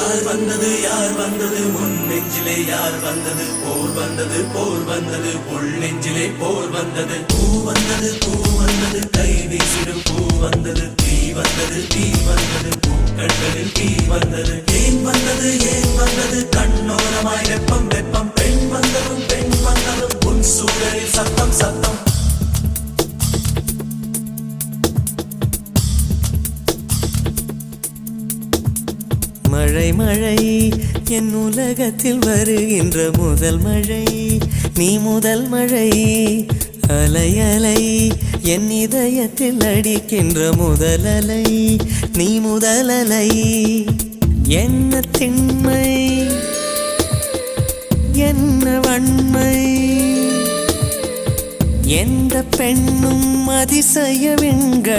யார் வந்தது உன் நெஞ்சிலே யார் வந்தது போர் வந்தது உள் நெஞ்சிலே போர் வந்தது பூ வந்தது கை வீசிடும் பூ வந்தது தீ வந்தது பூக்கண்களில் தீ வந்தது ஏன் வந்தது கண்ணோரமாய் வெப்பம் பெண் வந்ததும் உன் சூழலில் சத்தம் மழை என் உலகத்தில் வருகின்ற முதல் மழை நீ முதல் மழை அலை என் இதயத்தில் அடிக்கின்ற முதல் அலை நீ முதல் அலை என்ன திண்மை என்ன வன்மை எந்த பெண்ணும் அதிசய